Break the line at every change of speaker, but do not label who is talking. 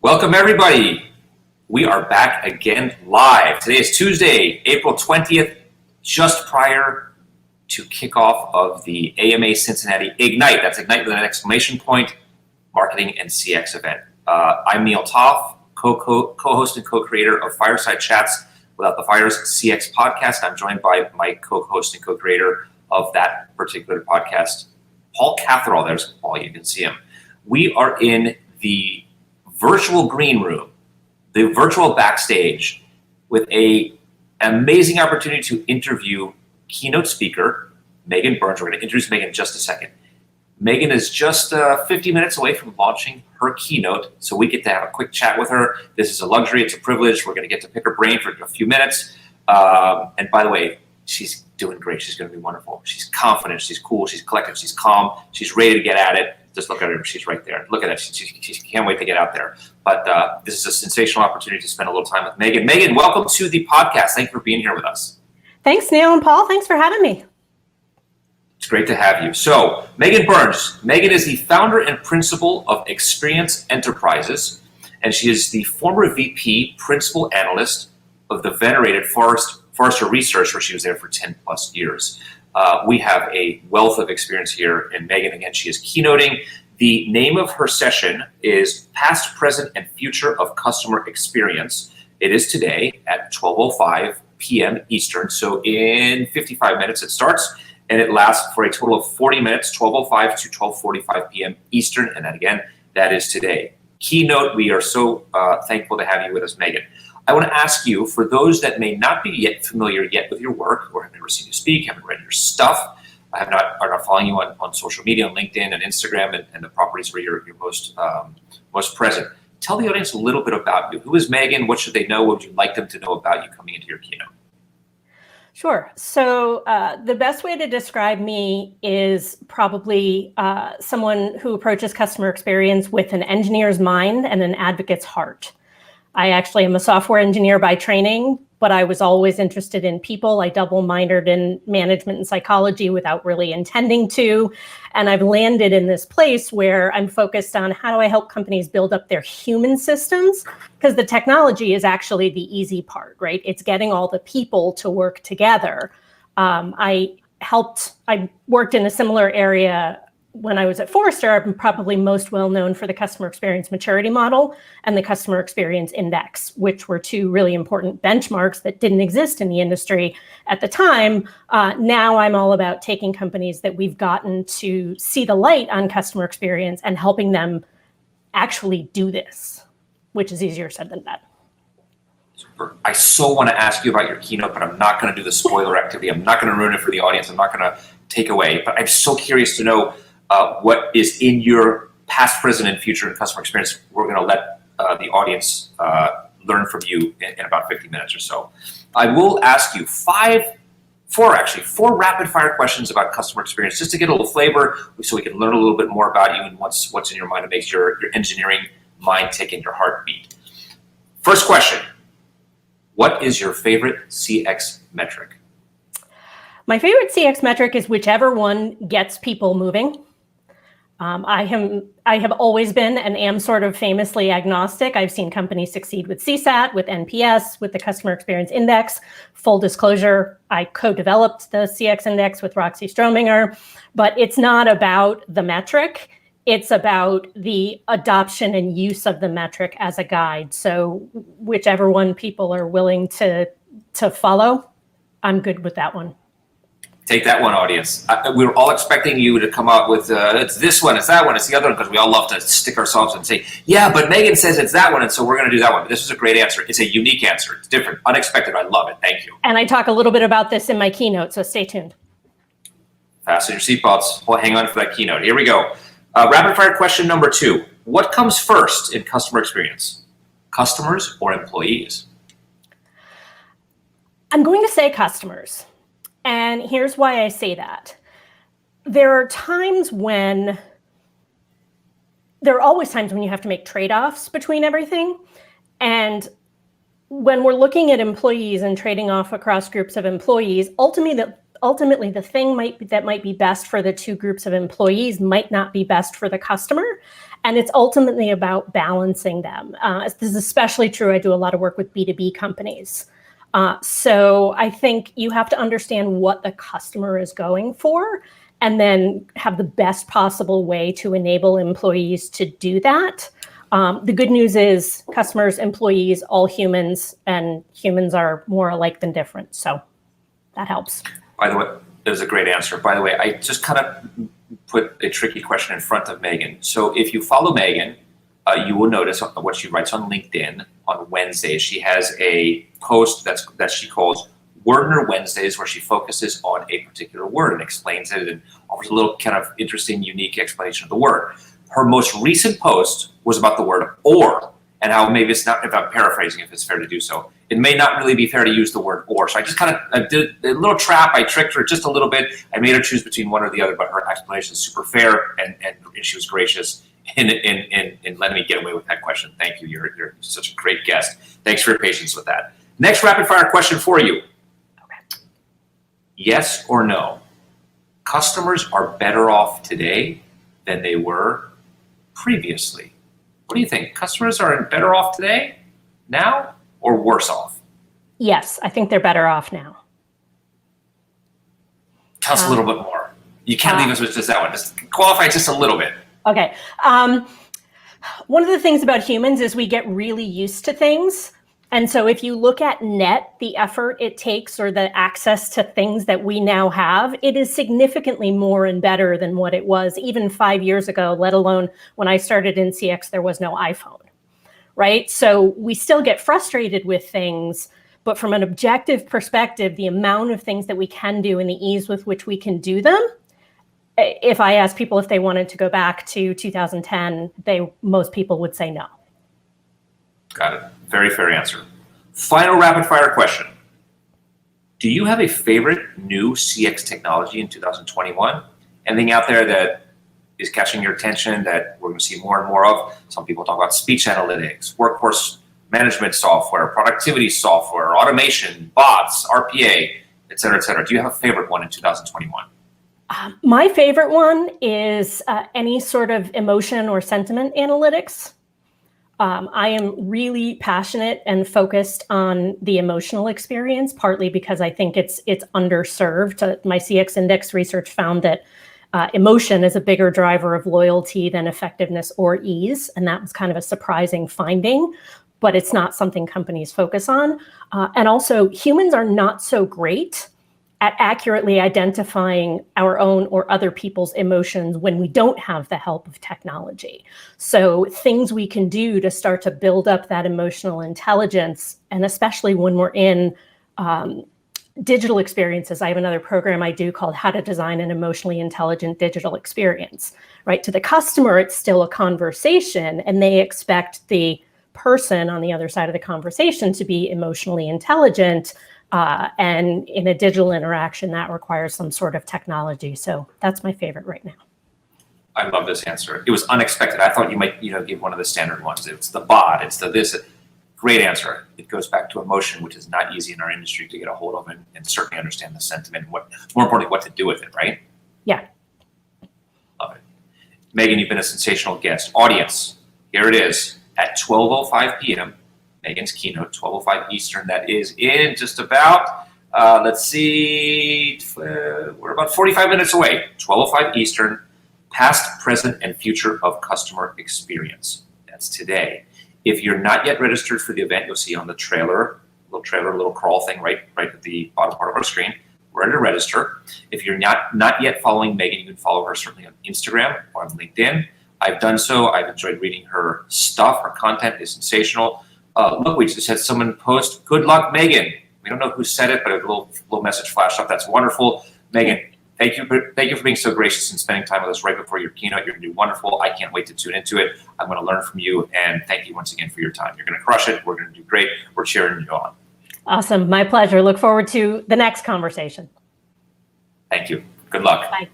Welcome, everybody. We are back again live. Today is Tuesday, April 20th, just prior to kickoff of the AMA Cincinnati Ignite. That's Ignite with an exclamation point, marketing and CX event. I'm Neil Toff, co-host and co-creator of Fireside Chats Without the Fires CX podcast. I'm joined by my co-host and co-creator of that particular podcast, Paul Catherall. There's Paul, you can see him. We are in the virtual green room, the virtual backstage, with an amazing opportunity to interview keynote speaker Megan Burns. We're going to introduce Megan in just a second. Megan is just 50 minutes away from launching her keynote, so we get to have a quick chat with her. This is a luxury, it's a privilege. We're going to get to pick her brain for a few minutes. And by the way, she's doing great. She's going to be wonderful. She's confident, she's cool, she's collected, she's calm, she's ready to get at it. Just look at her, she's right there. Look at her, she can't wait to get out there. But this is a sensational opportunity to spend a little time with Megan. Megan, welcome to the podcast. Thank you for being here with us.
Thanks, Neil and Paul. Thanks for having me.
It's great to have you. So, Megan Burns. Megan is the founder and principal of Experience Enterprises, and she is the former VP principal analyst of the venerated Forrester Research, where she was there for 10 plus years. We have a wealth of experience here, and Megan, again, she is keynoting. The name of her session is Past, Present, and Future of Customer Experience. It is today at 12:05 p.m. Eastern, so in 55 minutes it starts, and it lasts for a total of 40 minutes, 12:05 to 12:45 p.m. Eastern, and then again, that is today. Keynote, we are so thankful to have you with us, Megan. I want to ask you, for those that may not be yet familiar yet with your work, or have never seen you speak, haven't read your stuff, are not following you on social media, on LinkedIn and Instagram, and the properties where you're most present. Tell the audience a little bit about you. Who is Megan? What should they know? What would you like them to know about you coming into your keynote?
Sure. So the best way to describe me is probably someone who approaches customer experience with an engineer's mind and an advocate's heart. I actually am a software engineer by training, but I was always interested in people. I double minored in management and psychology without really intending to. And I've landed in this place where I'm focused on how do I help companies build up their human systems? Because the technology is actually the easy part, right? It's getting all the people to work together. I worked in a similar area when I was at Forrester. I'm probably most well known for the customer experience maturity model and the customer experience index, which were two really important benchmarks that didn't exist in the industry at the time. Now I'm all about taking companies that we've gotten to see the light on customer experience and helping them actually do this, which is easier said than done.
Super. I so want to ask you about your keynote, but I'm not going to do the spoiler activity. I'm not going to ruin it for the audience. I'm not going to take away, but I'm so curious to know what is in your past, present, and future in customer experience. We're going to let the audience learn from you in about 50 minutes or so. I will ask you four rapid fire questions about customer experience, just to get a little flavor, so we can learn a little bit more about you and what's in your mind, to make your engineering mind tick and your heart beat. First question: what is your favorite CX metric?
My favorite CX metric is whichever one gets people moving. I have always been and am sort of famously agnostic. I've seen companies succeed with CSAT, with NPS, with the Customer Experience Index. Full disclosure, I co-developed the CX Index with Roxy Strominger, but it's not about the metric. It's about the adoption and use of the metric as a guide. So whichever one people are willing to follow, I'm good with that one.
Take that one, audience. We were all expecting you to come up with it's this one, it's that one, it's the other one, because we all love to stick ourselves and say, yeah, but Megan says it's that one, and so we're going to do that one. But this is a great answer. It's a unique answer. It's different, unexpected. I love it. Thank you.
And I talk a little bit about this in my keynote, so stay tuned.
Fasten your seatbelts. Well, hang on for that keynote. Here we go. Rapid fire question number 2. What comes first in customer experience? Customers or employees?
I'm going to say customers. And here's why I say that. There are always times when you have to make trade-offs between everything. And when we're looking at employees and trading off across groups of employees, ultimately the thing that might be best for the two groups of employees might not be best for the customer. And it's ultimately about balancing them. This is especially true. I do a lot of work with B2B companies. So I think you have to understand what the customer is going for and then have the best possible way to enable employees to do that. The good news is customers, employees, all humans, and humans are more alike than different. So that helps.
By the way, it was a great answer. By the way, I just kind of put a tricky question in front of Megan. So if you follow Megan, you will notice what she writes on LinkedIn on Wednesdays. She has a post that she calls Wordner Wednesdays, where she focuses on a particular word and explains it and offers a little kind of interesting, unique explanation of the word. Her most recent post was about the word or, and how maybe it's not, if I'm paraphrasing, if it's fair to do so, it may not really be fair to use the word or. So I just kind of did a little trap. I tricked her just a little bit. I made her choose between one or the other, but her explanation is super fair, and she was gracious in letting me get away with that question. Thank you. You're such a great guest. Thanks for your patience with that. Next rapid fire question for you. Okay. Yes or no? Customers are better off today than they were previously. What do you think? Customers are better off today, now, or worse off?
Yes, I think they're better off now.
Tell us a little bit more. You can't leave us with just that one. Just qualify just a little bit.
Okay. One of the things about humans is we get really used to things. And so if you look at net, the effort it takes or the access to things that we now have, it is significantly more and better than what it was even 5 years ago, let alone when I started in CX, there was no iPhone, right? So we still get frustrated with things, but from an objective perspective, the amount of things that we can do and the ease with which we can do them, if I asked people if they wanted to go back to 2010, most people would say no.
Got it. Very fair answer. Final rapid fire question. Do you have a favorite new CX technology in 2021? Anything out there that is catching your attention that we're going to see more and more of? Some people talk about speech analytics, workforce management software, productivity software, automation, bots, RPA, et cetera, et cetera. Do you have a favorite one in 2021?
My favorite one is any sort of emotion or sentiment analytics. I am really passionate and focused on the emotional experience, partly because I think it's underserved. My CX Index research found that emotion is a bigger driver of loyalty than effectiveness or ease, and that was kind of a surprising finding, but it's not something companies focus on. And also, humans are not so great at accurately identifying our own or other people's emotions when we don't have the help of technology. So things we can do to start to build up that emotional intelligence, and especially when we're in digital experiences. I have another program I do called How to Design an Emotionally Intelligent Digital Experience, right? To the customer, it's still a conversation, and they expect the person on the other side of the conversation to be emotionally intelligent. And in a digital interaction, that requires some sort of technology. So that's my favorite right now.
I love this answer. It was unexpected. I thought you might, give one of the standard ones. It's the bot. It's the this. Great answer. It goes back to emotion, which is not easy in our industry to get a hold of and certainly understand the sentiment. More importantly, what to do with it, right?
Yeah.
Love it. Megan, you've been a sensational guest. Audience, here it is at 12:05 p.m. Megan's keynote, 12:05 Eastern. That is in just about, let's see, we're about 45 minutes away. 12:05 Eastern, past, present, and future of customer experience. That's today. If you're not yet registered for the event, you'll see on the little crawl thing right at the bottom part of our screen. Ready to register. If you're not yet following Megan, you can follow her certainly on Instagram or on LinkedIn. I've done so. I've enjoyed reading her stuff. Her content is sensational. Look, we just had someone post, "Good luck, Megan." We don't know who said it, but a little message flashed up. That's wonderful. Megan, thank you for being so gracious and spending time with us right before your keynote. You're going to do wonderful. I can't wait to tune into it. I'm going to learn from you, and thank you once again for your time. You're going to crush it. We're going to do great. We're cheering you on.
Awesome. My pleasure. Look forward to the next conversation.
Thank you. Good luck.
Bye.